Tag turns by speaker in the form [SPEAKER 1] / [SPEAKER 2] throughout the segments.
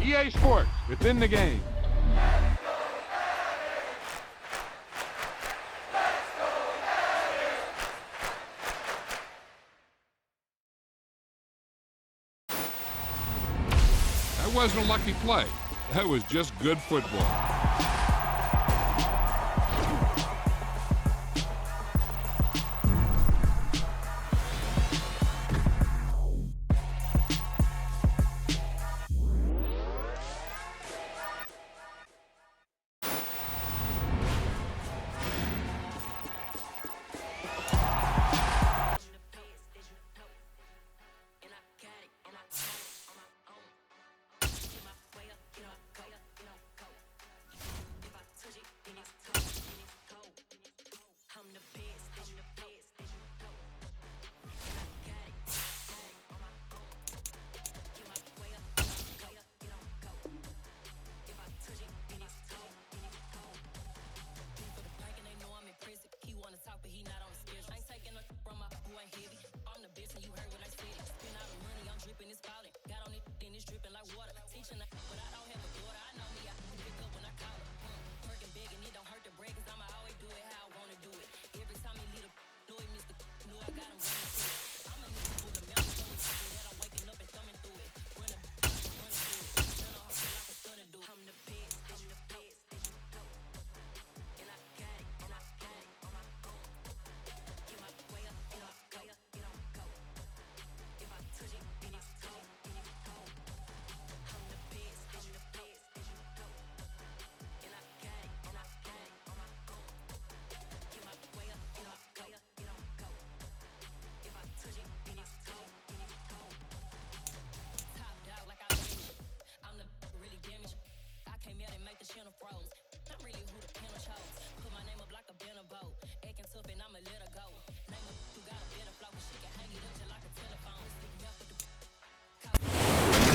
[SPEAKER 1] EA Sports, it's in the game. That wasn't a lucky play. That was just good football.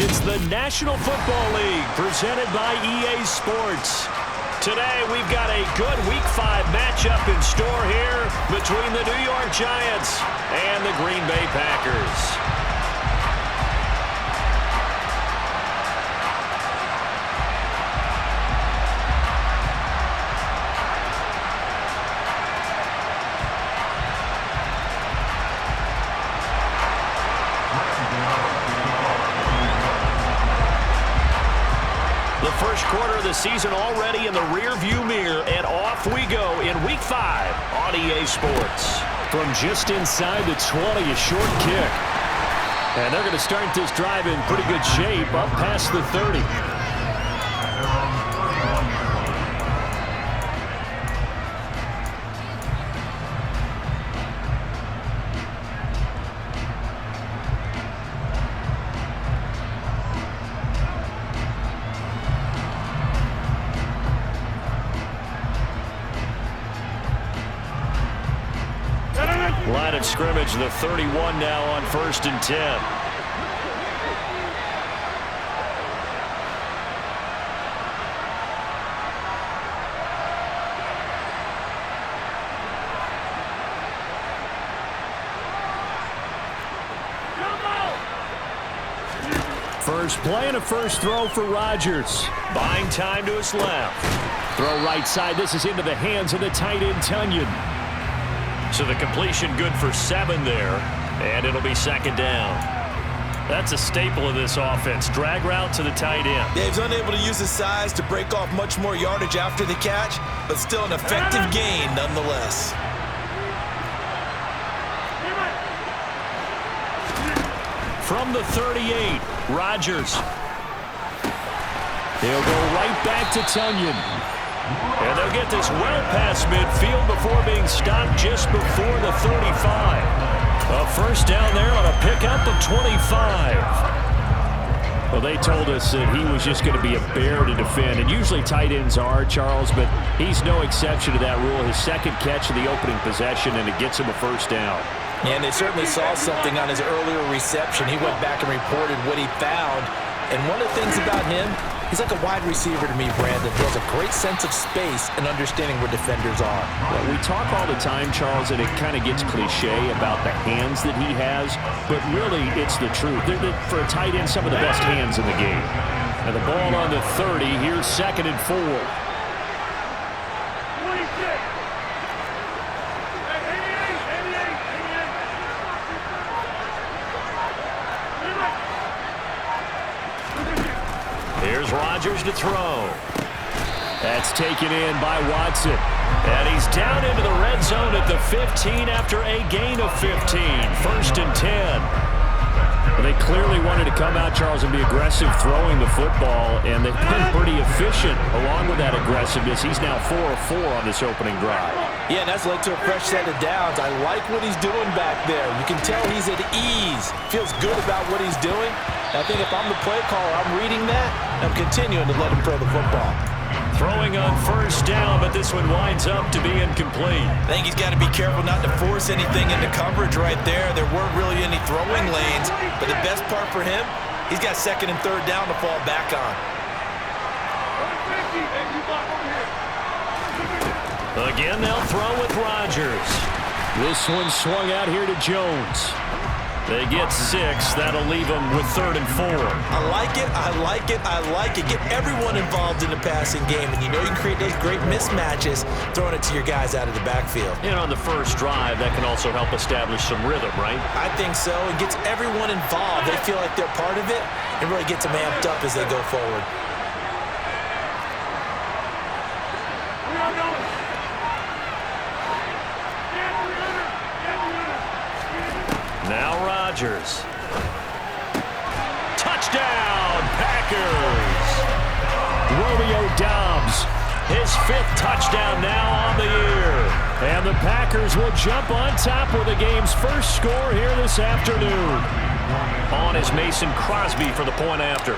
[SPEAKER 2] It's the National Football League presented by EA Sports. Today we've got a good Week 5 matchup in store here between the New York Giants and the Green Bay Packers. First quarter of the season already in the rear-view mirror, and off we go in Week 5 on EA Sports. From just inside the 20, a short kick. And they're going to start this drive in pretty good shape, up past the 30. Line of scrimmage, the 31 now on 1st and 10. First play and a first throw for Rodgers. Buying time to his left. Throw right side. This is into the hands of the tight end, Tunyon. So the completion good for 7 there, and it'll be 2nd down. That's a staple of this offense. Drag route to the tight end.
[SPEAKER 3] Yeah, he's unable to use his size to break off much more yardage after the catch, but still an effective gain nonetheless.
[SPEAKER 2] From the 38, Rodgers. He'll go right back to Tunyon. And they'll get this well past midfield before being stopped just before the 35. A first down there on a pickup of 25. Well, they told us that he was just going to be a bear to defend. And usually tight ends are, Charles, but he's no exception to that rule. His second catch of the opening possession, and it gets him a first down.
[SPEAKER 3] And they certainly saw something on his earlier reception. He went back and reported what he found. And one of the things about him, he's like a wide receiver to me, Brandon. He has a great sense of space and understanding where defenders are.
[SPEAKER 2] Well, we talk all the time, Charles, and it kind of gets cliche about the hands that he has, but really it's the truth. They're for a tight end, some of the best hands in the game. And the ball on the 30. Here's 2nd and 4. Here's Rodgers to throw. That's taken in by Watson. And he's down into the red zone at the 15 after a gain of 15. 1st and 10. Well, they clearly wanted to come out, Charles, and be aggressive throwing the football, and they've been pretty efficient along with that aggressiveness. He's now 4 of 4 on this opening drive.
[SPEAKER 3] Yeah, and that's led to a fresh set of downs. I like what he's doing back there. You can tell he's at ease. Feels good about what he's doing. I think if I'm the play caller, I'm reading that, and I'm continuing to let him throw the football.
[SPEAKER 2] Throwing on 1st down, but this one winds up to be incomplete.
[SPEAKER 3] I think he's got to be careful not to force anything into coverage right there. There weren't really any throwing lanes, but the best part for him, he's got 2nd and 3rd down to fall back on.
[SPEAKER 2] Again, they'll throw with Rodgers. This one swung out here to Jones. They get 6. That'll leave them with 3rd and 4.
[SPEAKER 3] I like it, I like it, I like it. Get everyone involved in the passing game, and you know you can create those great mismatches throwing it to your guys out of the backfield.
[SPEAKER 2] And on the first drive, that can also help establish some rhythm, right?
[SPEAKER 3] I think so. It gets everyone involved. They feel like they're part of it. It really gets them amped up as they go forward.
[SPEAKER 2] Now Rodgers. Touchdown, Packers! Romeo Doubs, his 5th touchdown now on the year. And the Packers will jump on top with the game's first score here this afternoon. On is Mason Crosby for the point after.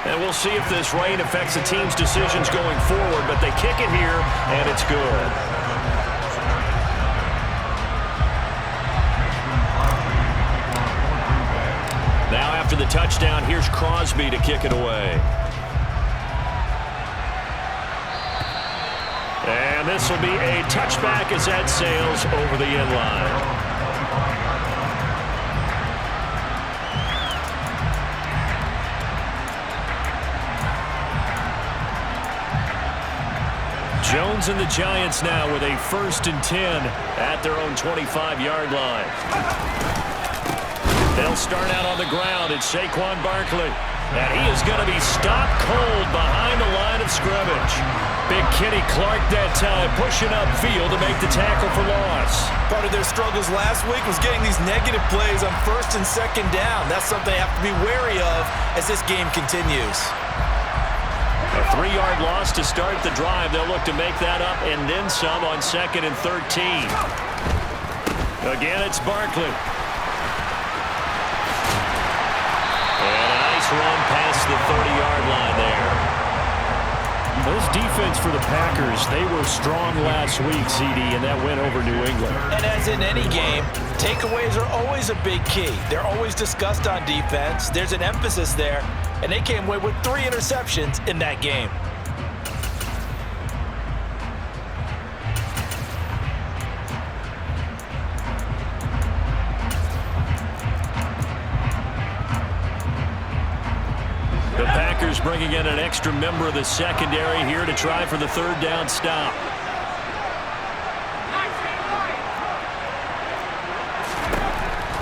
[SPEAKER 2] And we'll see if this rain affects the team's decisions going forward, but they kick it here, and it's good. Now after the touchdown, here's Crosby to kick it away. And this will be a touchback as that sails over the end line. Jones and the Giants now with a 1st and 10 at their own 25-yard line. They'll start out on the ground. It's Saquon Barkley. And he is going to be stopped cold behind the line of scrimmage. Big Kenny Clark that time pushing upfield to make the tackle for loss.
[SPEAKER 3] Part of their struggles last week was getting these negative plays on 1st and 2nd down. That's something they have to be wary of as this game continues.
[SPEAKER 2] A 3-yard loss to start the drive. They'll look to make that up and then some on 2nd and 13. Again, it's Barkley. And a nice run past the 30-yard line there. This defense for the Packers, they were strong last week, CD, and that went over New England.
[SPEAKER 3] And as in any game, takeaways are always a big key. They're always discussed on defense. There's an emphasis there, and they came away with 3 interceptions in that game.
[SPEAKER 2] The Packers bringing in an extra member of the secondary here to try for the 3rd down stop.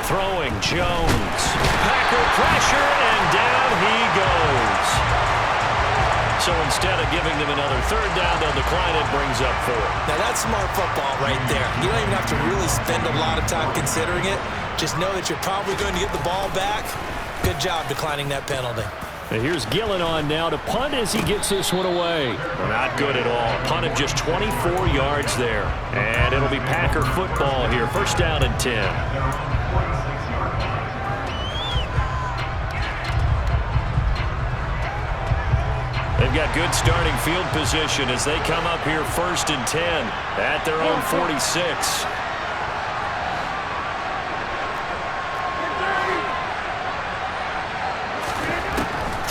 [SPEAKER 2] Throwing Jones. Packer pressure, and down he goes. So instead of giving them another 3rd down, they'll decline it, brings up 4.
[SPEAKER 3] Now that's smart football right there. You don't even have to really spend a lot of time considering it. Just know that you're probably going to get the ball back. Good job declining that penalty.
[SPEAKER 2] And here's Gillen on now to punt as he gets this one away. Not good at all. Punt of just 24 yards there. And it'll be Packer football here. 1st down and 10. They've got good starting field position as they come up here 1st and 10 at their own 46.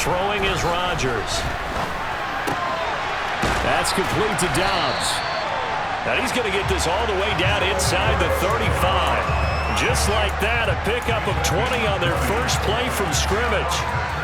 [SPEAKER 2] Throwing is Rodgers. That's complete to Doubs. Now he's going to get this all the way down inside the 35. Just like that, a pickup of 20 on their first play from scrimmage.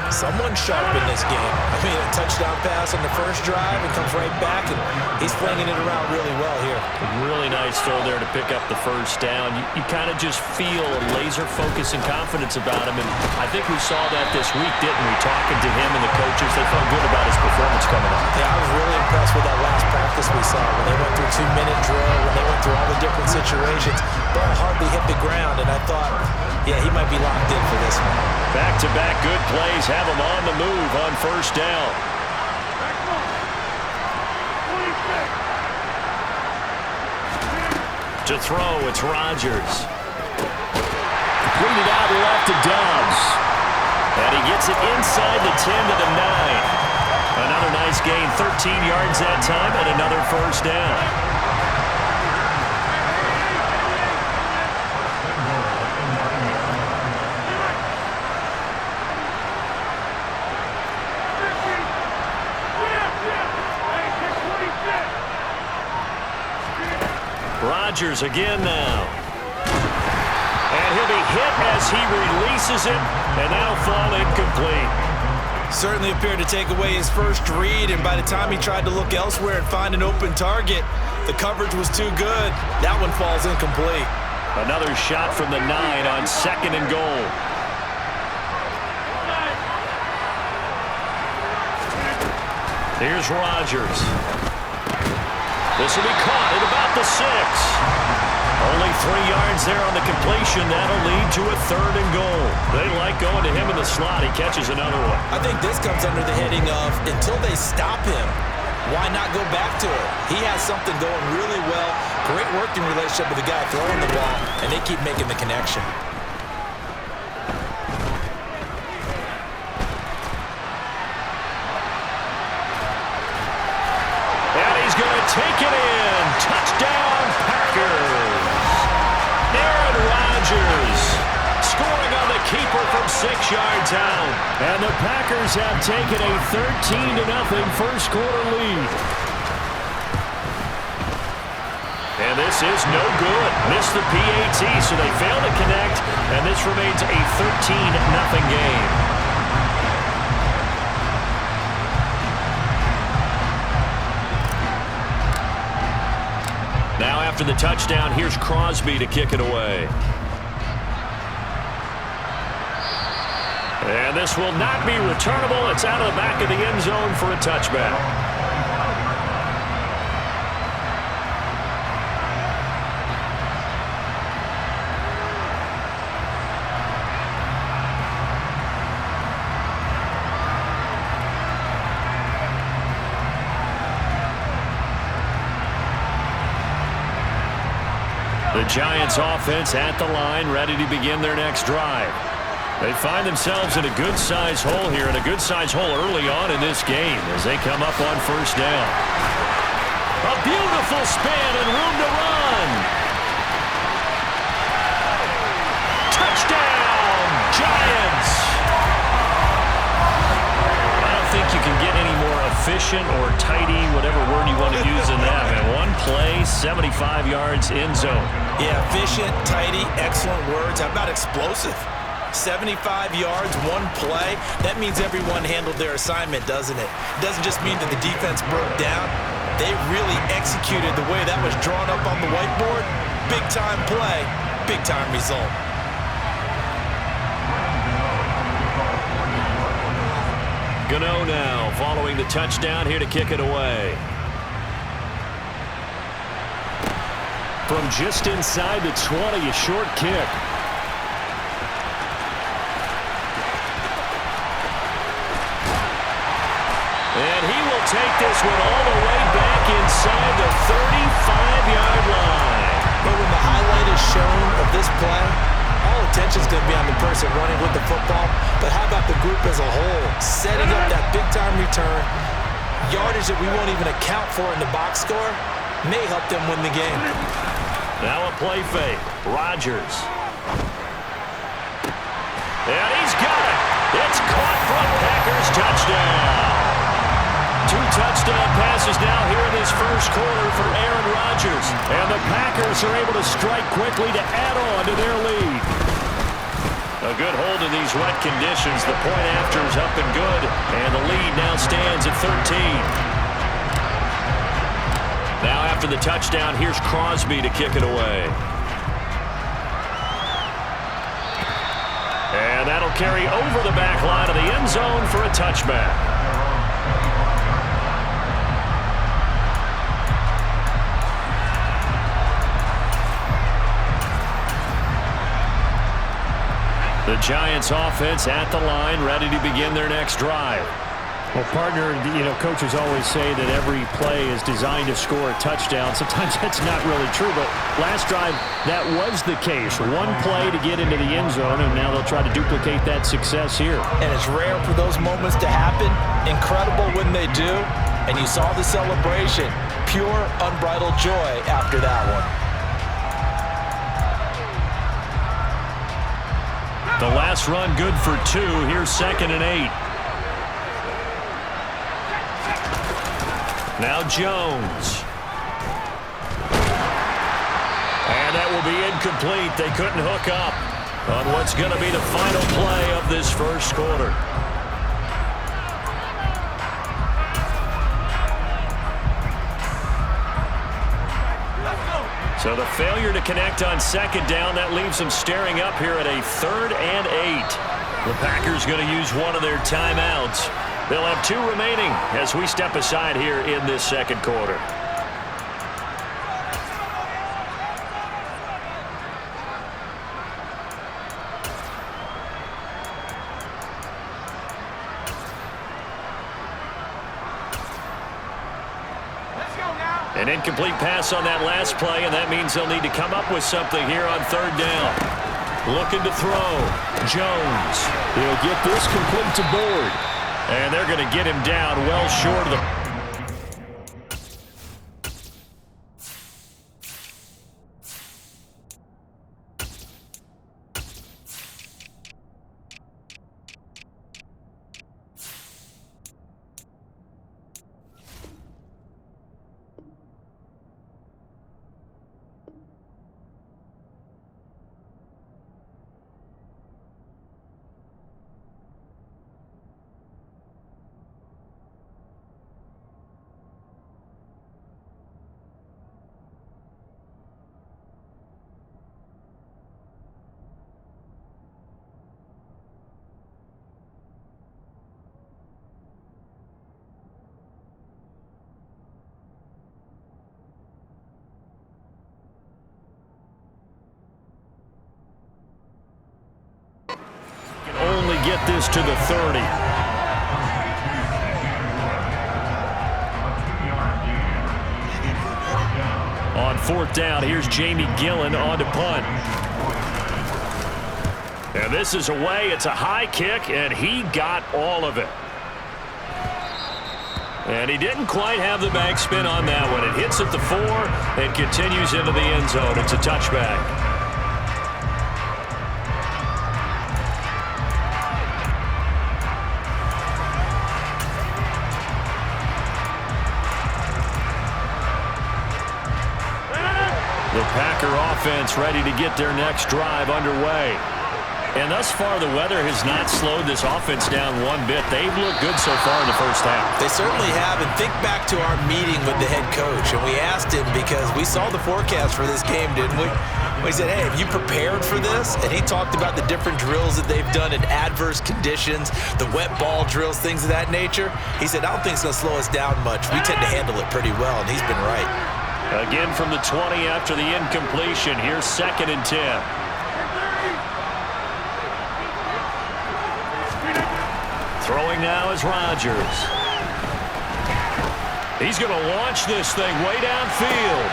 [SPEAKER 3] Someone sharp in this game. I mean, a touchdown pass on the first drive and comes right back, and he's flinging it around really well here.
[SPEAKER 2] Really nice throw there to pick up the first down. You kind of just feel a laser focus and confidence about him, and I think we saw that this week, didn't we? Talking to him and the coaches, they felt good about his performance coming up.
[SPEAKER 3] Yeah, I was really impressed with that last practice we saw when they went through 2-minute drill, when they went through all the different situations. Ball hardly hit the ground, and I thought, yeah, he might be locked in for this one.
[SPEAKER 2] Back-to-back good plays have him on the move on first down. To throw, it's Rodgers. Completed out left to Dobbs. And he gets it inside the 10 to the 9. Another nice gain, 13 yards that time, and another first down. Rodgers again now. And he'll be hit as he releases it, and that'll fall incomplete.
[SPEAKER 3] Certainly appeared to take away his first read, and by the time he tried to look elsewhere and find an open target, the coverage was too good. That one falls incomplete.
[SPEAKER 2] Another shot from the 9 on 2nd and goal. Here's Rodgers. This will be caught at about the 6. Only 3 yards there on the completion. That'll lead to a 3rd and goal. They like going to him in the slot. He catches another one.
[SPEAKER 3] I think this comes under the heading of until they stop him, why not go back to it? He has something going really well. Great working relationship with the guy throwing the ball, and they keep making the connection.
[SPEAKER 2] Take it in. Touchdown, Packers. Aaron Rodgers scoring on the keeper from 6 yards out. And the Packers have taken a 13-0 first quarter lead. And this is no good. Missed the PAT, so they fail to connect. And this remains a 13-0 game. Now after the touchdown, here's Crosby to kick it away. And this will not be returnable. It's out of the back of the end zone for a touchback. The Giants offense at the line, ready to begin their next drive. They find themselves in a good-sized hole here, and a good-sized hole early on in this game as they come up on first down. A beautiful spin and room to run. Touchdown, Giants! I don't think you can get any more efficient or tidy, whatever word you want to use in that, man. One play, 75 yards in zone.
[SPEAKER 3] Yeah, efficient, tidy, excellent words. How about explosive? 75 yards, one play. That means everyone handled their assignment, doesn't it? It doesn't just mean that the defense broke down. They really executed the way that was drawn up on the whiteboard. Big-time play, big-time result.
[SPEAKER 2] Gano now following the touchdown here to kick it away. From just inside the 20, a short kick. And he will take this one all the way back inside the 35-yard line.
[SPEAKER 3] But when the highlight is shown of this play, all attention is going to be on the person running with the football. But how about the group as a whole? Setting up that big-time return, yardage that we won't even account for in the box score, may help them win the game.
[SPEAKER 2] Now a play fake. Rodgers. And he's got it. It's caught from Packers. Touchdown. 2 touchdown passes now here in this first quarter for Aaron Rodgers. And the the Packers are able to strike quickly to add on to their lead. A good hold in these wet conditions. The point after is up and good, and the lead now stands at 13. Now after the touchdown, here's Crosby to kick it away. And that'll carry over the back line of the end zone for a touchback. The Giants offense at the line, ready to begin their next drive.
[SPEAKER 4] Well, partner, coaches always say that every play is designed to score a touchdown. Sometimes that's not really true, but last drive, that was the case. One play to get into the end zone, and now they'll try to duplicate that success here.
[SPEAKER 3] And it's rare for those moments to happen. Incredible when they do. And you saw the celebration. Pure, unbridled joy after that one.
[SPEAKER 2] The last run good for 2. Here's 2nd and 8. Now Jones. And that will be incomplete. They couldn't hook up on what's going to be the final play of this first quarter. So the failure to connect on 2nd down, that leaves them staring up here at a 3rd and 8. The Packers going to use one of their timeouts. They'll have 2 remaining as we step aside here in this second quarter. An incomplete pass on that last play, and that means they'll need to come up with something here on 3rd down. Looking to throw. Jones.
[SPEAKER 4] He'll get this complete to Board.
[SPEAKER 2] And they're going to get him down well short of the... Only get this to the 30. On 4th down, here's Jamie Gillen on to punt. And this is away. It's a high kick, and he got all of it. And he didn't quite have the backspin on that one. It hits at the 4 and continues into the end zone. It's a touchback. The Packer offense ready to get their next drive underway. And thus far, the weather has not slowed this offense down one bit. They've looked good so far in the first half.
[SPEAKER 3] They certainly have. And think back to our meeting with the head coach. And we asked him, because we saw the forecast for this game, didn't we? We said, hey, have you prepared for this? And he talked about the different drills that they've done in adverse conditions, the wet ball drills, things of that nature. He said, I don't think it's going to slow us down much. We tend to handle it pretty well, and he's been right.
[SPEAKER 2] Again from the 20 after the incompletion. Here's 2nd and 10. Throwing now is Rodgers. He's going to launch this thing way downfield.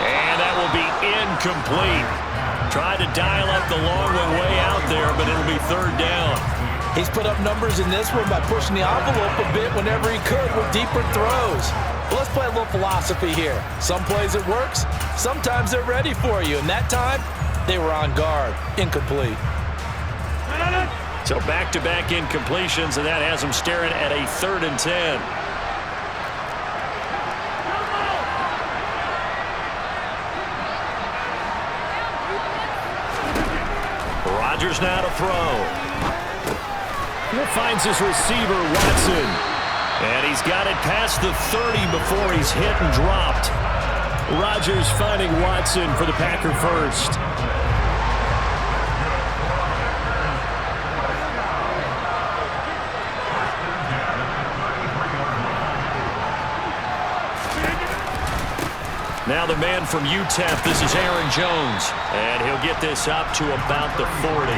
[SPEAKER 2] And that will be incomplete. Tried to dial up the long one way out there, but it'll be 3rd down.
[SPEAKER 3] He's put up numbers in this one by pushing the envelope a bit whenever he could with deeper throws. But let's play a little philosophy here. Some plays it works, sometimes they're ready for you. And that time, they were on guard. Incomplete.
[SPEAKER 2] So back-to-back incompletions, and that has them staring at a 3rd and 10. Rodgers now to throw.
[SPEAKER 4] He finds his receiver, Watson.
[SPEAKER 2] And he's got it past the 30 before he's hit and dropped.
[SPEAKER 4] Rodgers finding Watson for the Packer first.
[SPEAKER 2] Now the man from UTEP, this is Aaron Jones. And he'll get this up to about the 40.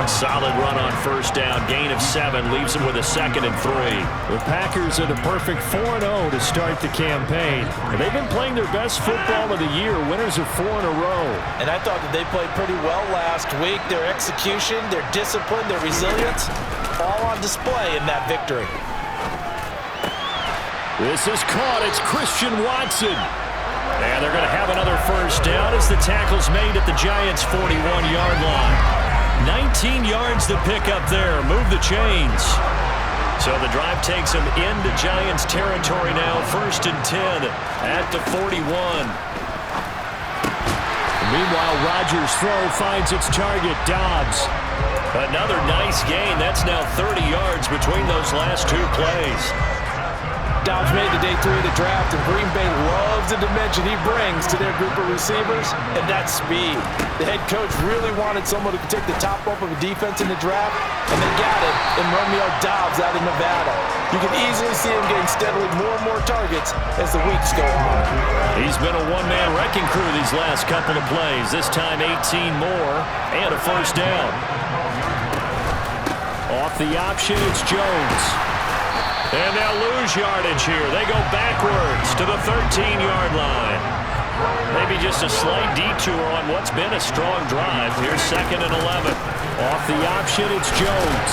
[SPEAKER 2] A solid run on first down. Gain of 7 leaves him with a 2nd and 3.
[SPEAKER 4] The Packers are the perfect 4-0 to start the campaign. They've been playing their best football of the year. Winners of 4 in a row.
[SPEAKER 3] And I thought that they played pretty well last week. Their execution, their discipline, their resilience, all on display in that victory.
[SPEAKER 4] This is caught. It's Christian Watson.
[SPEAKER 2] And they're going to have another first down as the tackle's made at the Giants' 41-yard line. 19 yards to pick up there. Move the chains. So the drive takes them into Giants territory now. 1st and 10 at the 41.
[SPEAKER 4] Meanwhile, Rodgers' throw finds its target, Dobbs.
[SPEAKER 2] Another nice gain. That's now 30 yards between those last 2 plays.
[SPEAKER 3] Dobbs made the day 3 of the draft, and Green Bay loves the dimension he brings to their group of receivers, and that's speed. The head coach really wanted someone who could take the top off of a defense in the draft, and they got it in Romeo Dobbs out of Nevada. You can easily see him getting steadily more and more targets as the weeks go on.
[SPEAKER 2] He's been a one-man wrecking crew these last couple of plays. This time 18 more and a first down.
[SPEAKER 4] Off the option, it's Jones.
[SPEAKER 2] And they'll lose yardage here. They go backwards to the 13-yard line. Maybe just a slight detour on what's been a strong drive. Here's 2nd and 11.
[SPEAKER 4] Off the option, it's Jones.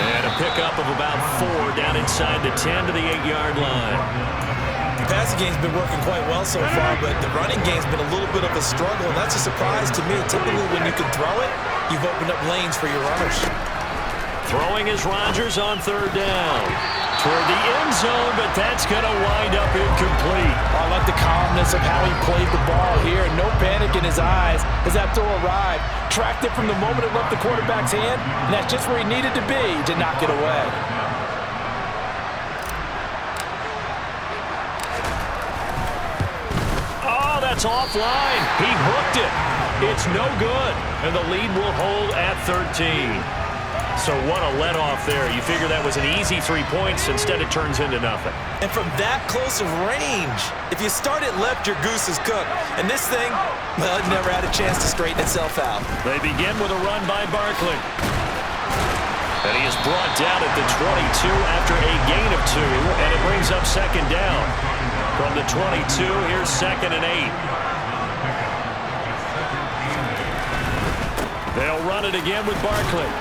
[SPEAKER 2] And a pickup of about 4 down inside the 10 to the 8-yard line.
[SPEAKER 3] The passing game's been working quite well so far, but the running game's been a little bit of a struggle, and that's a surprise to me. Typically, when you can throw it, you've opened up lanes for your runners.
[SPEAKER 2] Throwing is Rodgers on 3rd down. Toward the end zone, but that's going to wind up incomplete.
[SPEAKER 3] I like the calmness of how he played the ball here. No panic in his eyes as that throw arrived. Tracked it from the moment it left the quarterback's hand, and that's just where he needed to be to knock it away.
[SPEAKER 2] Oh, that's offline. He hooked it. It's no good, and the lead will hold at 13. So what a let-off there. You figure that was an easy 3 points. Instead, it turns into nothing.
[SPEAKER 3] And from that close of range, if you start it left, your goose is cooked. And this thing, well, it never had a chance to straighten itself out.
[SPEAKER 2] They begin with a run by Barkley. And he is brought down at the 22 after a gain of 2, and it brings up 2nd down. From the 22, here's 2nd and 8. They'll run it again with Barkley.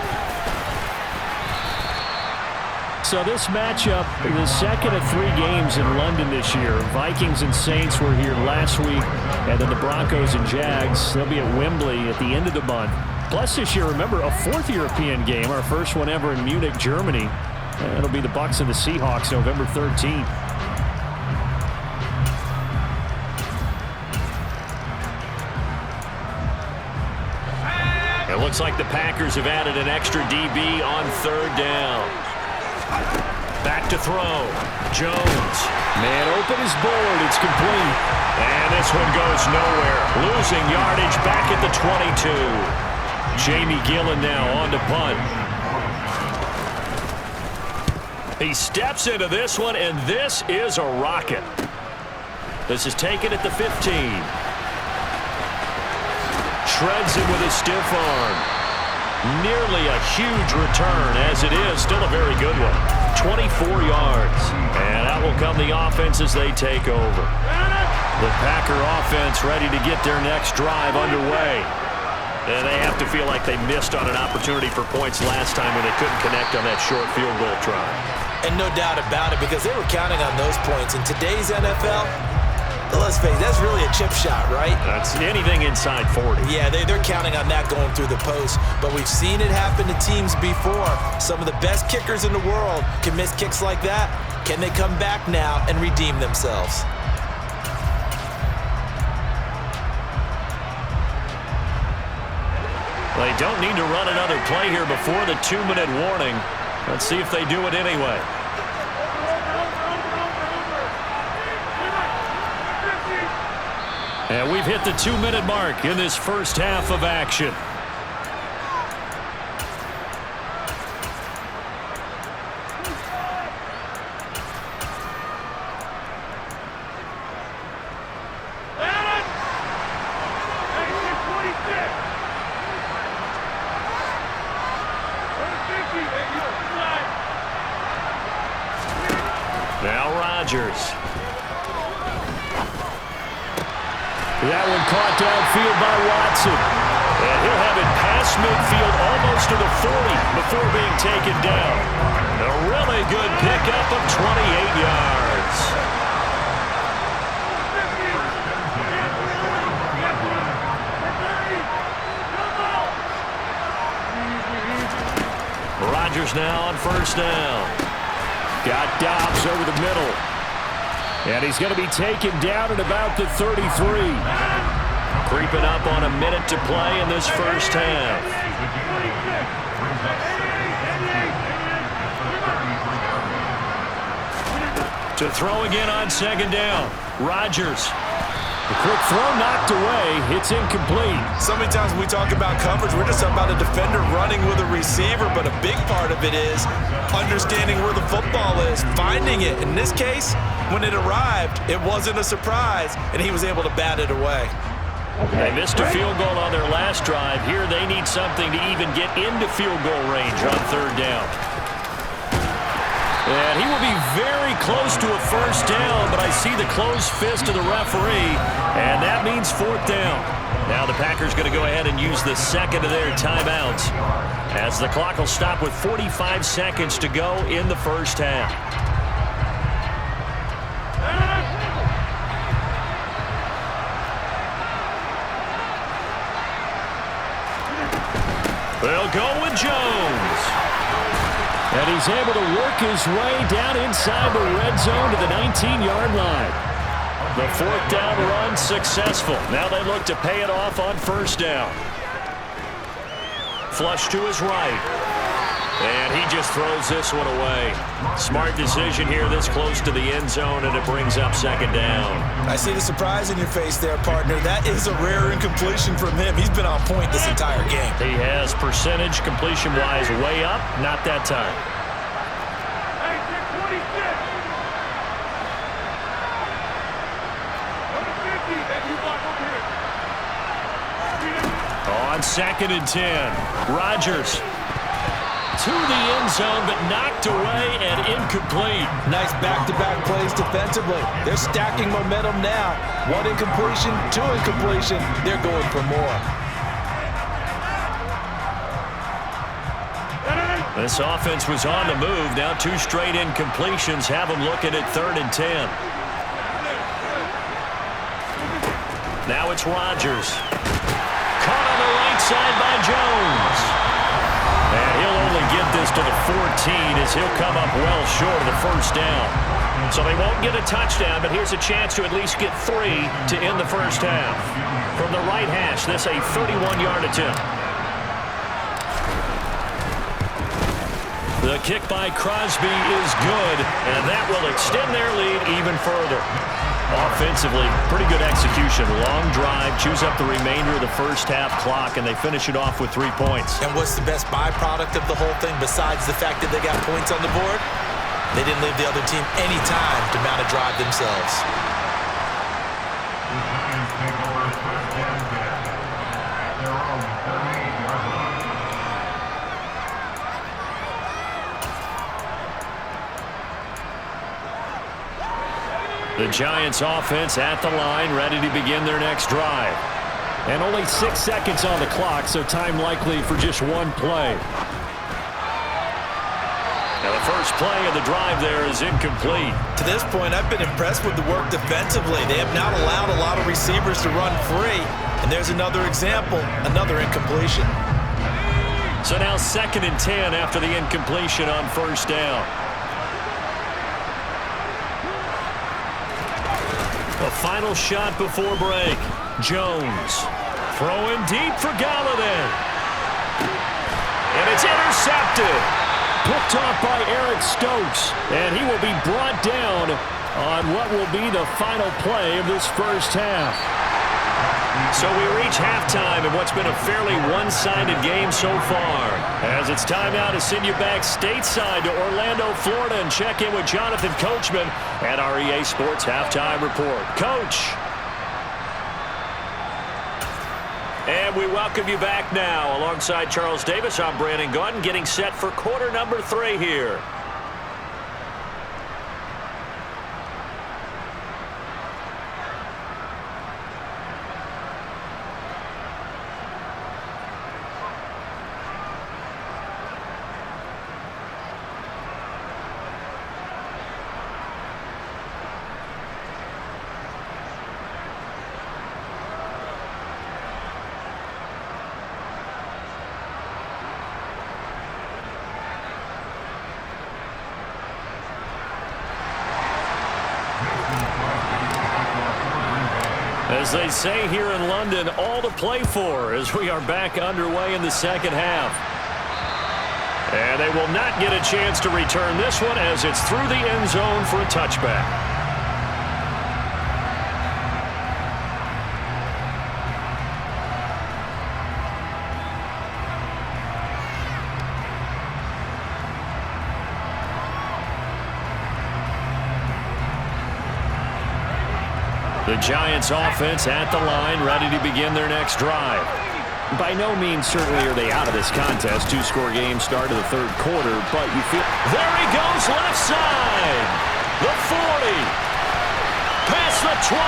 [SPEAKER 4] So this matchup, the second of 3 games in London this year. Vikings and Saints were here last week, and then the Broncos and Jags, they'll be at Wembley at the end of the month. Plus this year, remember, a 4th European game, our first one ever in Munich, Germany. It'll be the Bucs and the Seahawks November 13th.
[SPEAKER 2] It looks like the Packers have added an extra DB on 3rd down. Back to throw. Jones.
[SPEAKER 4] Man open is board. It's complete.
[SPEAKER 2] And this one goes nowhere. Losing yardage back at the 22. Jamie Gillen now on to punt. He steps into this one, and this is a rocket. This is taken at the 15. Shreds him with a stiff arm. Nearly a huge return, as it is still a very good one. 24 yards. And out will come the offense as they take over. The Packer offense ready to get their next drive underway. And they have to feel like they missed on an opportunity for points last time when they couldn't connect on that short field goal try.
[SPEAKER 3] And no doubt about it, because they were counting on those points. In today's NFL, let's face it, that's really a chip shot, right?
[SPEAKER 2] That's anything inside 40.
[SPEAKER 3] Yeah, they're counting on that going through the post. But we've seen it happen to teams before. Some of the best kickers in the world can miss kicks like that. Can they come back now and redeem themselves?
[SPEAKER 2] They don't need to run another play here before the 2-minute warning. Let's see if they do it anyway. And we've hit the 2-minute mark in this first half of action. Now Rodgers. That one caught downfield by Watson. And he'll have it past midfield almost to the 40 before being taken down. A really good pickup of 28 yards. Rodgers now on first down. Got Dobbs over the middle. And he's going to be taken down at about the 33. Creeping up on a minute to play in this first half. To throw again on second down. Rodgers. The quick throw knocked away. It's incomplete.
[SPEAKER 3] So many times when we talk about coverage, we're just about a defender running with a receiver, but a big part of it is understanding where the football is, finding it. In this case, when it arrived, it wasn't a surprise, and he was able to bat it away.
[SPEAKER 2] They missed a field goal on their last drive. Here they need something to even get into field goal range on third down. And he will be very close to a first down, but I see the closed fist of the referee, and that means fourth down. Now the Packers going to go ahead and use the second of their timeouts, as the clock will stop with 45 seconds to go in the first half. They'll go with Jones.
[SPEAKER 4] And he's able to work his way down inside the red zone to the 19-yard line.
[SPEAKER 2] The fourth down run successful. Now they look to pay it off on first down. Flush to his right. And he just throws this one away. Smart decision here this close to the end zone, and it brings up second down.
[SPEAKER 3] I see the surprise in your face there, partner. That is a rare incompletion from him. He's been on point this entire game.
[SPEAKER 2] He has percentage completion-wise way up, not that time. On second and 10, Rodgers to the end zone, but knocked away and incomplete.
[SPEAKER 3] Nice back-to-back plays defensively. They're stacking momentum now. One incompletion, two incompletion. They're going for more.
[SPEAKER 2] This offense was on the move. Now two straight incompletions have them looking at third and 10. Now it's Rodgers. Caught on the right side by Jones. And he'll only get this to the 14 as he'll come up well short of the first down. So they won't get a touchdown, but here's a chance to at least get 3 to end the first half. From the right hash, this a 31-yard attempt. The kick by Crosby is good, and that will extend their lead even further. Offensively, pretty good execution. Long drive, chews up the remainder of the first half clock, and they finish it off with 3 points.
[SPEAKER 3] And what's the best byproduct of the whole thing besides the fact that they got points on the board? They didn't leave the other team any time to mount a drive themselves.
[SPEAKER 2] The Giants offense at the line, ready to begin their next drive.
[SPEAKER 4] And only 6 seconds on the clock, so time likely for just one play.
[SPEAKER 2] Now the first play of the drive there is incomplete.
[SPEAKER 3] To this point, I've been impressed with the work defensively. They have not allowed a lot of receivers to run free. And there's another example, another incompletion.
[SPEAKER 2] So now second and 10 after the incompletion on first down. The final shot before break. Jones throwing deep for Galladay. it's intercepted. Picked off by Eric Stokes, and he will be brought down on what will be the final play of this first half. So we reach halftime in what's been a fairly one-sided game so far. As it's time now to send you back stateside to Orlando, Florida, and check in with Jonathan Coachman at our EA Sports Halftime Report. Coach. And we welcome you back now. Alongside Charles Davis, I'm Brandon Gaudin, getting set for quarter number 3 here. As they say here in London, all to play for as we are back underway in the second half. And they will not get a chance to return this one as it's through the end zone for a touchback. The Giants offense at the line, ready to begin their next drive. By no means certainly are they out of this contest. 2-score game start of the third quarter, but you feel... There he goes left side. The 40. Past the 20.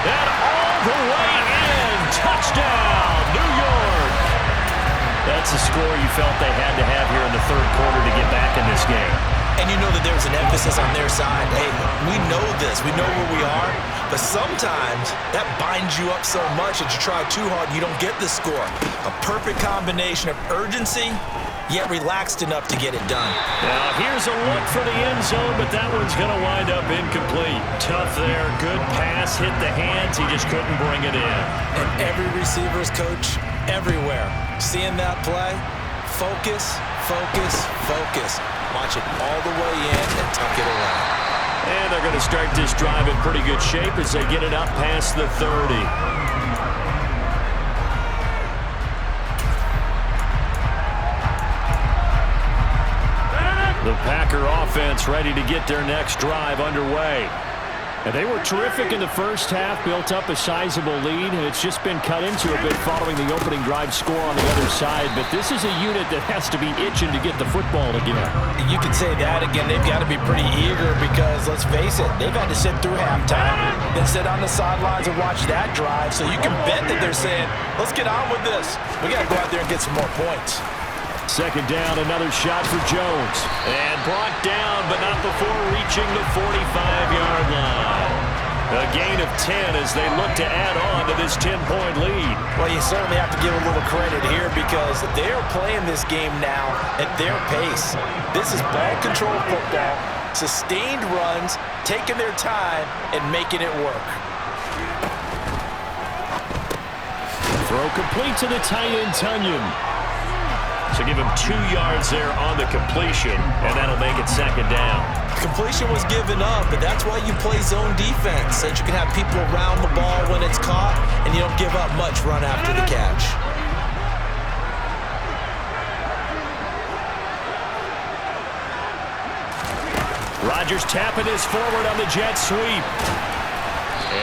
[SPEAKER 2] And all the way in. Touchdown, New York. That's a score you felt they had to have here in the third quarter to get back in this game.
[SPEAKER 3] And you know that there's an emphasis on their side. Hey, we know this. We know where we are. But sometimes that binds you up so much that you try too hard and you don't get the score. A perfect combination of urgency, yet relaxed enough to get it done.
[SPEAKER 2] Now, here's a look for the end zone, but that one's going to wind up incomplete. Tough there. Good pass. Hit the hands. He just couldn't bring it in.
[SPEAKER 3] And every receiver's coach everywhere. Seeing that play, focus, focus, focus. Watch it all the way in and tuck it away.
[SPEAKER 2] And they're going to start this drive in pretty good shape as they get it up past the 30. The Packer offense ready to get their next drive underway. And they were terrific in the first half, built up a sizable lead, and it's just been cut into a bit following the opening drive score on the other side. But this is a unit that has to be itching to get the football again.
[SPEAKER 3] You could say that again. They've got to be pretty eager because, let's face it, they've had to sit through halftime, then sit on the sidelines and watch that drive. So you can bet that they're saying, let's get on with this. We got to go out there and get some more points.
[SPEAKER 2] Second down, another shot for Jones. And brought down, but not before reaching the 45-yard line. A gain of 10 as they look to add on to this 10-point lead.
[SPEAKER 3] Well, you certainly have to give a little credit here because they're playing this game now at their pace. This is ball control football, sustained runs, taking their time, and making it work.
[SPEAKER 2] Throw complete to the tight end, Tunyon. So give him 2 yards there on the completion, and that'll make it second down.
[SPEAKER 3] Completion was given up, but that's why you play zone defense, so that you can have people around the ball when it's caught, and you don't give up much run after the catch.
[SPEAKER 2] Rodgers tapping this forward on the jet sweep.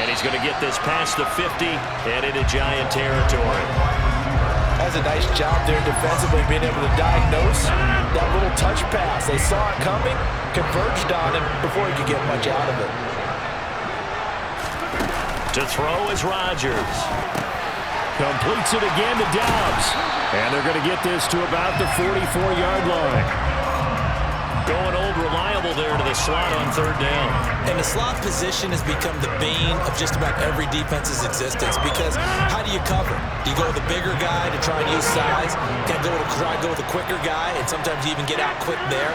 [SPEAKER 2] And he's going to get this past the 50 and into Giant territory.
[SPEAKER 3] That's a nice job there defensively, being able to diagnose that little touch pass. They saw it coming, converged on him before he could get much out of it.
[SPEAKER 2] To throw is Rodgers. Completes it again to Dobbs. And they're going to get this to about the 44-yard line. Going old reliable there to the slot on third down.
[SPEAKER 3] And the slot position has become the bane of just about every defense's existence because how do you cover? Do you go with the bigger guy to try and use size? Can I try and go with the quicker guy? And sometimes you even get out quick there.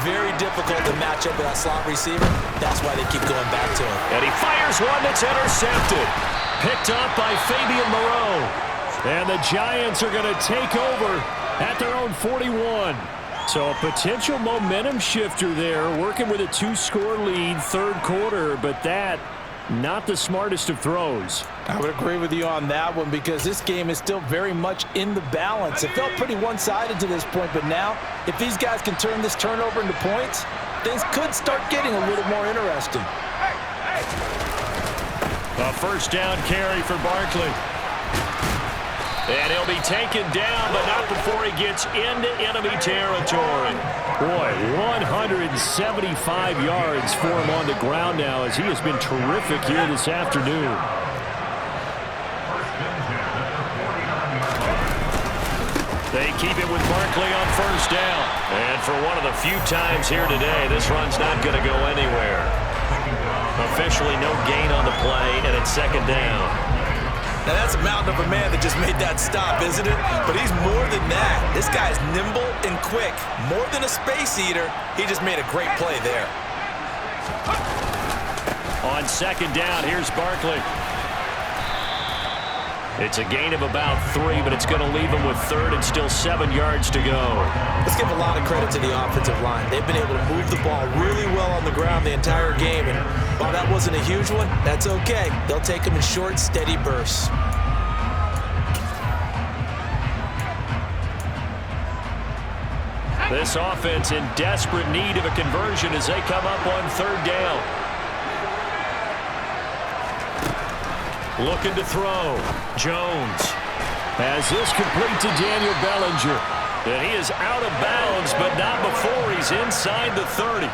[SPEAKER 3] Very difficult to match up with that slot receiver. That's why they keep going back to him.
[SPEAKER 2] And he fires one that's intercepted. Picked up by Fabian Moreau. And the Giants are going to take over at their own 41. So a potential momentum shifter there, working with a 2-score lead, third quarter, but that not the smartest of throws.
[SPEAKER 3] I would agree with you on that one because this game is still very much in the balance. It felt pretty one-sided to this point, but now if these guys can turn this turnover into points, things could start getting a little more interesting.
[SPEAKER 2] A first down carry for Barkley. And he'll be taken down, but not before he gets into enemy territory. Boy, 175 yards for him on the ground now as he has been terrific here this afternoon. They keep it with Barkley on first down. And for one of the few times here today, this run's not going to go anywhere. Officially no gain on the play, and it's second down.
[SPEAKER 3] Now that's a mountain of a man that just made that stop, isn't it? But he's more than that. This guy's nimble and quick. More than a space eater, he just made a great play there.
[SPEAKER 2] On second down, here's Barkley. It's a gain of about 3, but it's going to leave him with third and still 7 yards to go.
[SPEAKER 3] Let's give a lot of credit to the offensive line. They've been able to move the ball really well on the ground the entire game, and while that wasn't a huge one, that's okay. They'll take them in short, steady bursts.
[SPEAKER 2] This offense in desperate need of a conversion as they come up on third down. Looking to throw. Jones has this complete to Daniel Bellinger. And he is out of bounds, but not before he's inside the 30.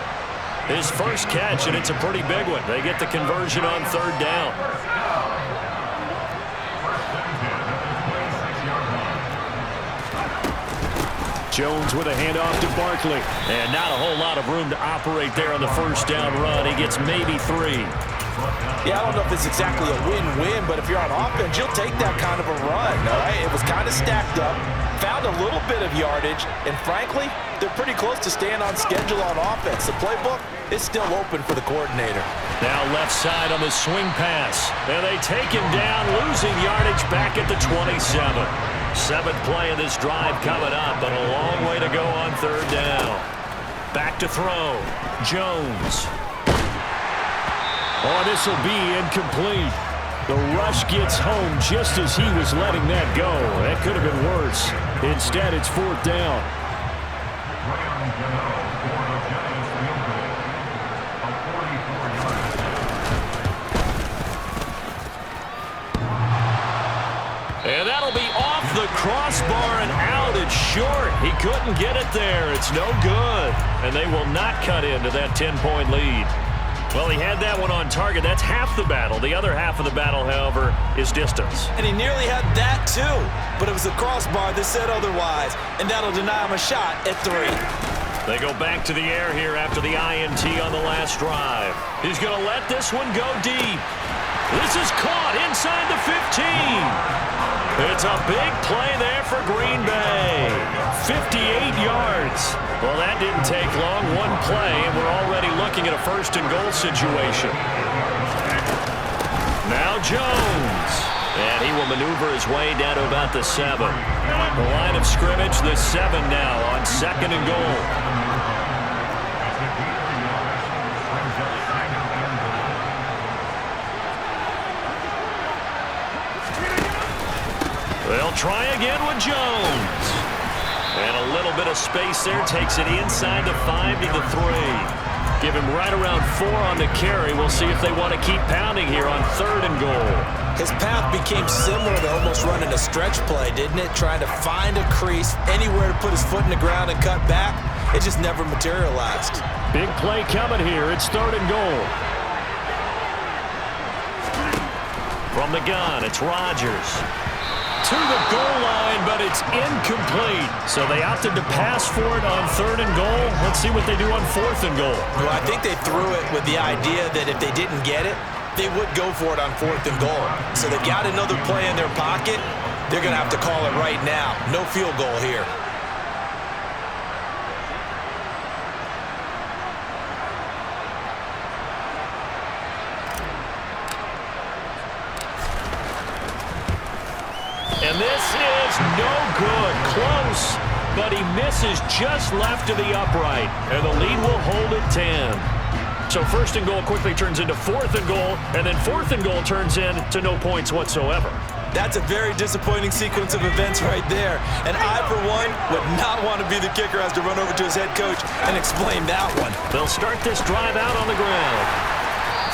[SPEAKER 2] His first catch, and it's a pretty big one. They get the conversion on third down. Jones with a handoff to Barkley. And not a whole lot of room to operate there on the first down run. He gets maybe 3.
[SPEAKER 3] Yeah, I don't know if it's exactly a win-win, but if you're on offense, you'll take that kind of a run, all right? It was kind of stacked up, found a little bit of yardage, and frankly, they're pretty close to staying on schedule on offense. The playbook is still open for the coordinator.
[SPEAKER 2] Now left side on the swing pass. And they take him down, losing yardage back at the 27. Seventh play of this drive coming up, but a long way to go on third down. Back to throw. Jones. Oh, this will be incomplete. The rush gets home just as he was letting that go. That could have been worse. Instead, it's fourth down. And that'll be off the crossbar and out. It's short. He couldn't get it there. It's no good. And they will not cut into that 10-point lead. Well, he had that one on target. That's half the battle. The other half of the battle, however, is distance.
[SPEAKER 3] And he nearly had that, too. But it was the crossbar that said otherwise. And that'll deny him a shot at 3.
[SPEAKER 2] They go back to the air here after the INT on the last drive. He's going to let this one go deep. This is caught inside the 15. It's a big play there for Green Bay. 58 yards. Well, that didn't take long. One play, and we're already looking at a first and goal situation. Now Jones. And he will maneuver his way down to about the 7. The line of scrimmage, the 7 now on second and goal. They'll try again with Jones. And a little bit of space there takes it inside the 5 to the 3. Give him right around 4 on the carry. We'll see if they want to keep pounding here on third and goal.
[SPEAKER 3] His path became similar to almost running a stretch play, didn't it? Trying to find a crease, anywhere to put his foot in the ground and cut back. It just never materialized.
[SPEAKER 2] Big play coming here. It's third and goal. From the gun, it's Rodgers. To the goal line, but it's incomplete. So they opted to pass for it on third and goal. Let's see what they do on fourth and goal.
[SPEAKER 3] Well, I think they threw it with the idea that if they didn't get it, they would go for it on fourth and goal. So they've got another play in their pocket. They're going to have to call it right now. No field goal here. And
[SPEAKER 2] And this is no good. Close, but he misses just left of the upright. And the lead will hold at 10. So first and goal quickly turns into fourth and goal, and then fourth and goal turns into no points whatsoever.
[SPEAKER 3] That's a very disappointing sequence of events right there. And I, for one, would not want to be the kicker as to run over to his head coach and explain that one.
[SPEAKER 2] They'll start this drive out on the ground.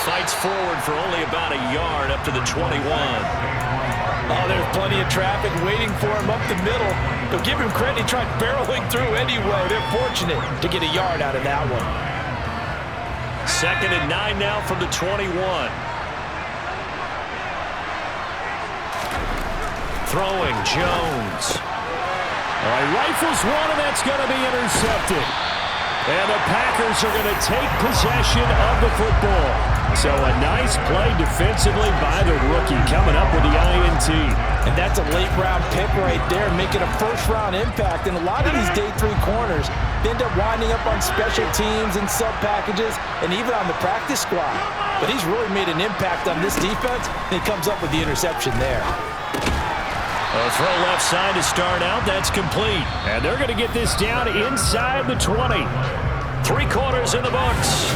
[SPEAKER 2] Fights forward for only about a yard up to the 21.
[SPEAKER 3] Oh, there's plenty of traffic waiting for him up the middle. But give him credit, he tried barreling through anyway. They're fortunate to get a yard out of that one.
[SPEAKER 2] 2nd and 9 now from the 21. Throwing, Jones.
[SPEAKER 4] All right, rifles one, and that's going to be intercepted. And the Packers are going to take possession of the football. So a nice play defensively by the rookie coming up with the INT.
[SPEAKER 3] And that's a late-round pick right there, making a first-round impact. And a lot of these day 3 corners end up winding up on special teams and sub-packages and even on the practice squad. But he's really made an impact on this defense, and he comes up with the interception there.
[SPEAKER 2] A throw left side to start out. That's complete.
[SPEAKER 4] And they're going to get this down inside the 20.
[SPEAKER 2] 3 quarters in the books.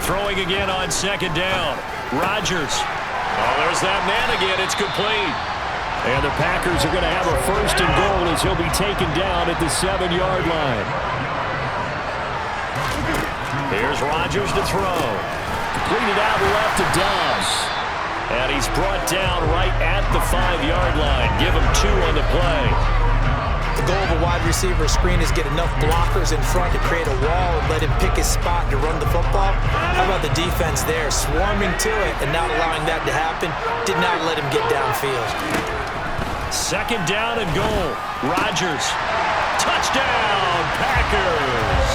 [SPEAKER 2] Throwing again on 2nd down. Rodgers. Oh, there's that man again. It's complete.
[SPEAKER 4] And the Packers are going to have a 1st and goal as he'll be taken down at the 7-yard line.
[SPEAKER 2] Here's Rodgers to throw.
[SPEAKER 4] Completed out left to Dobbs.
[SPEAKER 2] And he's brought down right at the 5-yard line. Give him 2 on the play.
[SPEAKER 3] The goal of a wide receiver screen is get enough blockers in front to create a wall and let him pick his spot to run the football. How about the defense there, swarming to it and not allowing that to happen? Did not let him get downfield.
[SPEAKER 2] 2nd down and goal. Rodgers. Touchdown, Packers.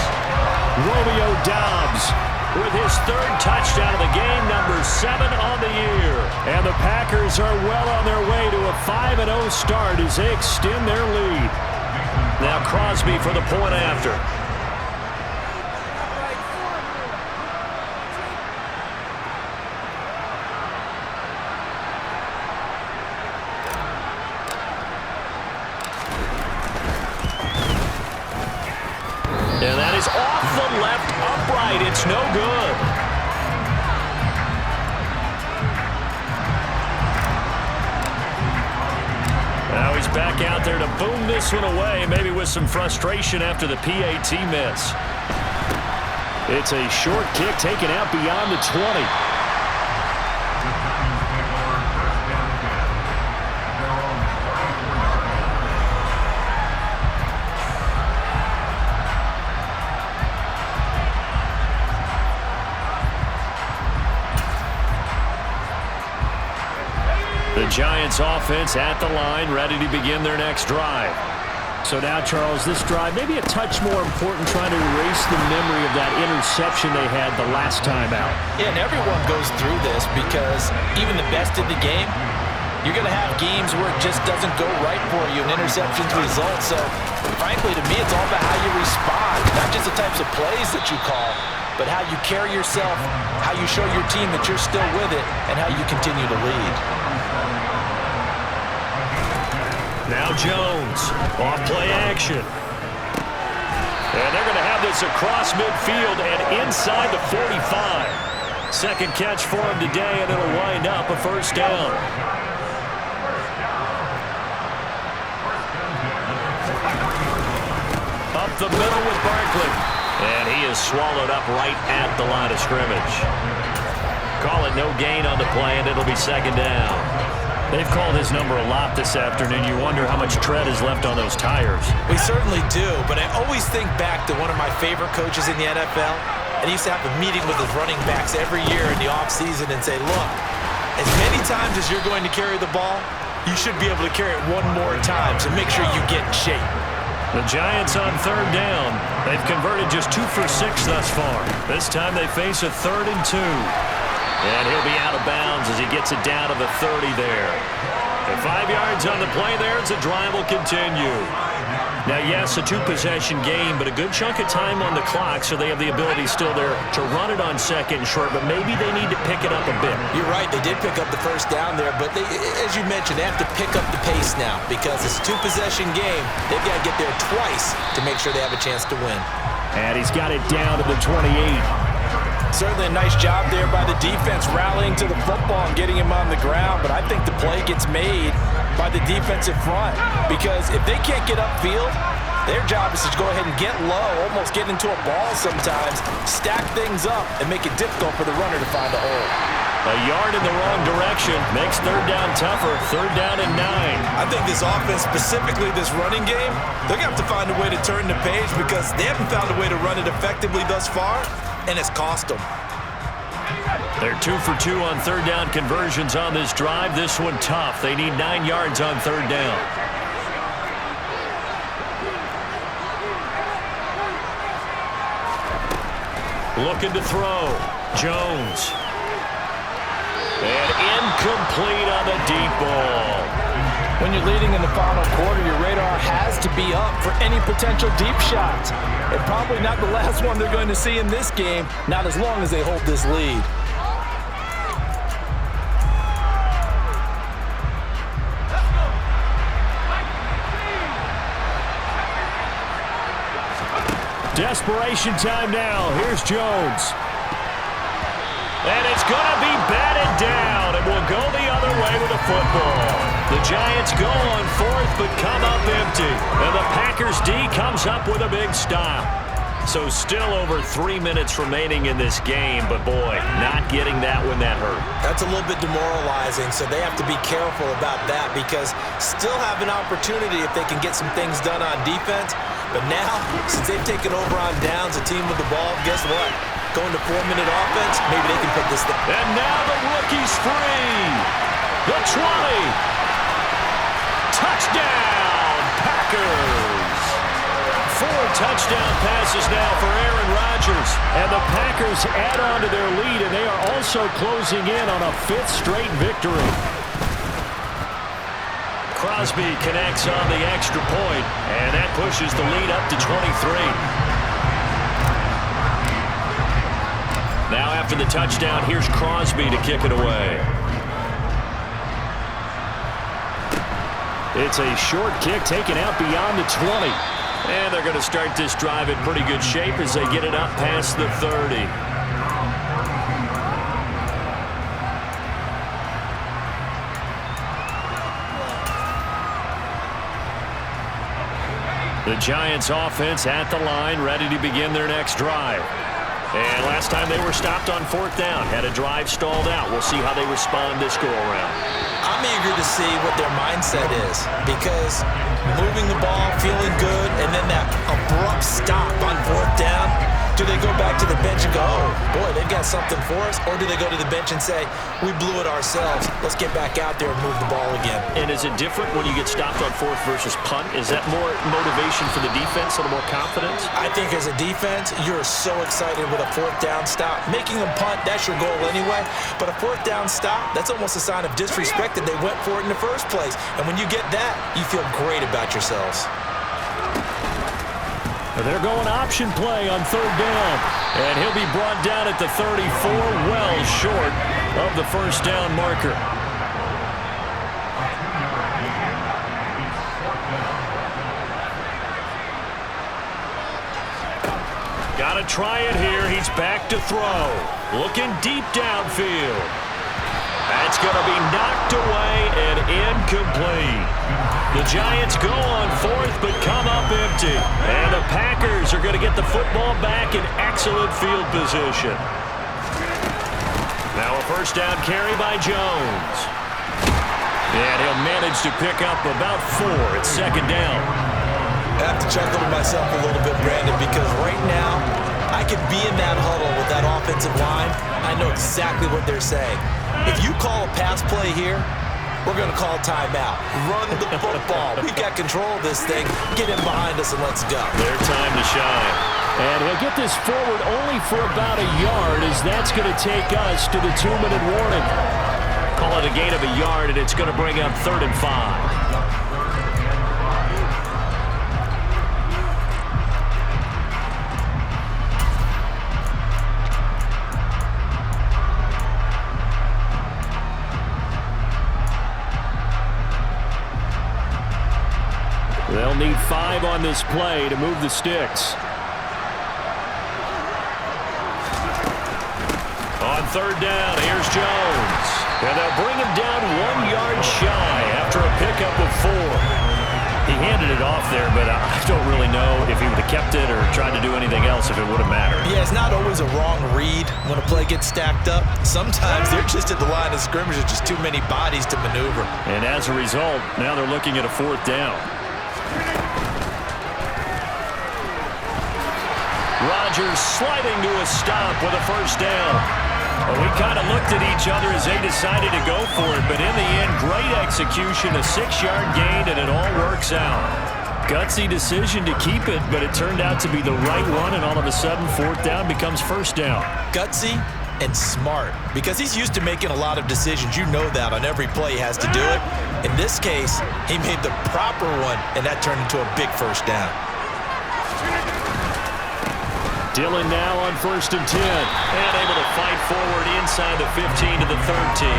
[SPEAKER 4] Romeo Dobbs
[SPEAKER 2] with his 3rd touchdown of the game, number 7 on the year.
[SPEAKER 4] And the Packers are well on their way to a 5-0 start as they extend their lead.
[SPEAKER 2] Now Crosby for the point after. And that is off the left upright. It's no good. Now he's back out there to boom this one away, maybe with some frustration after the PAT miss.
[SPEAKER 4] It's a short kick taken out beyond the 20.
[SPEAKER 2] The Giants offense at the line, ready to begin their next drive.
[SPEAKER 4] So now, Charles, this drive maybe a touch more important, trying to erase the memory of that interception they had the last time out.
[SPEAKER 3] Yeah, and everyone goes through this because even the best in the game, you're going to have games where it just doesn't go right for you, and interceptions result. So, frankly, to me, it's all about how you respond, not just the types of plays that you call, but how you carry yourself, how you show your team that you're still with it, and how you continue to lead.
[SPEAKER 2] Now Jones, off play action. And they're going to have this across midfield and inside the 45. 2nd catch for him today, and it'll wind up a 1st down. Up the middle with Barkley. And he is swallowed up right at the line of scrimmage. Call it no gain on the play, and it'll be 2nd down.
[SPEAKER 4] They've called his number a lot this afternoon. You wonder how much tread is left on those tires.
[SPEAKER 3] We certainly do, but I always think back to one of my favorite coaches in the NFL, and he used to have a meeting with his running backs every year in the offseason and say, look, as many times as you're going to carry the ball, you should be able to carry it one more time, so make sure you get in shape.
[SPEAKER 2] The Giants on third down. They've converted just 2 for 6 thus far. This time they face a 3rd and 2. And he'll be out of bounds as he gets it down to the 30 there. And 5 yards on the play there as the drive will continue. Now, yes, a 2-possession game, but a good chunk of time on the clock, so they have the ability still there to run it on 2nd and short, but maybe they need to pick it up a bit.
[SPEAKER 3] You're right. They did pick up the first down there, but as you mentioned, they have to pick up the pace now because it's a 2-possession game. They've got to get there twice to make sure they have a chance to win.
[SPEAKER 4] And he's got it down to the 28.
[SPEAKER 3] Certainly a nice job there by the defense rallying to the football and getting him on the ground, but I think the play gets made by the defensive front because if they can't get upfield, their job is to go ahead and get low, almost get into a ball sometimes, stack things up, and make it difficult for the runner to find a hole.
[SPEAKER 2] A yard in the wrong direction makes 3rd down tougher. 3rd down and 9.
[SPEAKER 3] I think this offense, specifically this running game, they're going to have to find a way to turn the page because they haven't found a way to run it effectively thus far, and it's cost them.
[SPEAKER 2] They're 2 for 2 on 3rd down conversions on this drive. This one tough. They need 9 yards on 3rd down. Looking to throw. Jones. And incomplete on the deep ball.
[SPEAKER 3] When you're leading in the final quarter, your radar has to be up for any potential deep shots. And probably not the last one they're going to see in this game, not as long as they hold this lead.
[SPEAKER 4] Desperation time now. Here's Jones.
[SPEAKER 2] And it's going to be batted down. It will go the other way with the football. The Giants go on 4th but come up empty. And the Packers D comes up with a big stop. So still over 3 minutes remaining in this game, but boy, not getting that when that hurt.
[SPEAKER 3] That's a little bit demoralizing, so they have to be careful about that because still have an opportunity if they can get some things done on defense. But now, since they've taken over on downs, a team with the ball, guess what? Going to 4-minute offense, maybe they can put this thing.
[SPEAKER 2] And now the rookie's free. The 20. Touchdown, Packers. 4 touchdown passes now for Aaron Rodgers.
[SPEAKER 4] And the Packers add on to their lead, and they are also closing in on a 5th straight victory.
[SPEAKER 2] Crosby connects on the extra point, and that pushes the lead up to 23. Now after the touchdown, here's Crosby to kick it away.
[SPEAKER 4] It's a short kick taken out beyond the 20.
[SPEAKER 2] And they're going to start this drive in pretty good shape as they get it up past the 30. The Giants offense at the line, ready to begin their next drive. And last time they were stopped on 4th down, had a drive stalled out. We'll see how they respond this go-around.
[SPEAKER 3] I'm eager to see what their mindset is because moving the ball, feeling good, and then that abrupt stop on 4th down, do they go back to the bench and go, oh, boy, they've got something for us? Or do they go to the bench and say, we blew it ourselves. Let's get back out there and move the ball again.
[SPEAKER 2] And is it different when you get stopped on 4th versus punt? Is that more motivation for the defense, a little more confidence?
[SPEAKER 3] I think as a defense, you're so excited with a 4th down stop. Making them punt, that's your goal anyway. But a 4th down stop, that's almost a sign of disrespect that they went for it in the first place. And when you get that, you feel great about yourselves.
[SPEAKER 4] They're going option play on 3rd down.
[SPEAKER 2] And he'll be brought down at the 34, well short of the 1st down marker. Got to try it here. He's back to throw. Looking deep downfield. That's going to be knocked away and incomplete. The Giants go on 4th but come up empty. And the Packers are going to get the football back in excellent field position. Now a 1st down carry by Jones. And he'll manage to pick up about 4 at 2nd down.
[SPEAKER 3] I have to chuckle to myself a little bit, Brandon, because right now I could be in that huddle with that offensive line. I know exactly what they're saying. If you call a pass play here, we're going to call timeout. Run the football. We've got control of this thing. Get him behind us and let's go.
[SPEAKER 2] Their time to shine.
[SPEAKER 4] And he'll get this forward only for about a yard, as that's going to take us to the 2-minute warning.
[SPEAKER 2] Call it a gain of a yard, and it's going to bring up 3rd and 5.
[SPEAKER 4] They'll need 5 on this play to move the sticks.
[SPEAKER 2] On 3rd down, here's Jones. And they'll bring him down 1 yard shy after a pickup of 4.
[SPEAKER 4] He handed it off there, but I don't really know if he would have kept it or tried to do anything else if it would have mattered.
[SPEAKER 3] Yeah, it's not always a wrong read when a play gets stacked up. Sometimes they're just at the line of scrimmage. There's just too many bodies to maneuver.
[SPEAKER 4] And as a result, now they're looking at a 4th down.
[SPEAKER 2] Rodgers sliding to a stop with a 1st down. Well, we kind of looked at each other as they decided to go for it, but in the end, great execution, a 6-yard gain, and it all works out.
[SPEAKER 4] Gutsy decision to keep it, but it turned out to be the right one, and all of a sudden, 4th down becomes 1st down.
[SPEAKER 3] Gutsy and smart, because he's used to making a lot of decisions. You know that on every play he has to do it. In this case, he made the proper one, and that turned into a big 1st down.
[SPEAKER 2] Dillon now on 1st and 10. And able to fight forward inside the 15 to the 13.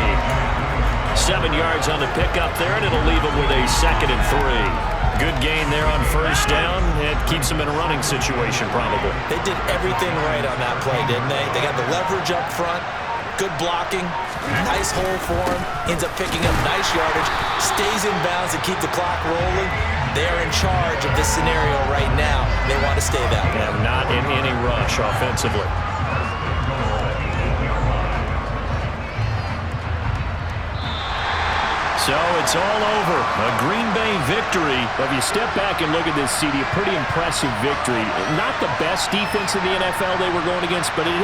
[SPEAKER 2] 7 yards on the pickup there, and it'll leave him with a 2nd and 3. Good gain there on 1st down. It keeps him in a running situation, probably.
[SPEAKER 3] They did everything right on that play, didn't they? They got the leverage up front, good blocking, nice hole for him, ends up picking up nice yardage, stays in bounds and keep the clock rolling. They're in charge of this scenario right now. They want to stay that way.
[SPEAKER 2] And not in any rush offensively.
[SPEAKER 4] So it's all over. A Green Bay victory. But if you step back and look at this, CD, a pretty impressive victory. Not the best defense in the NFL they were going against, but it is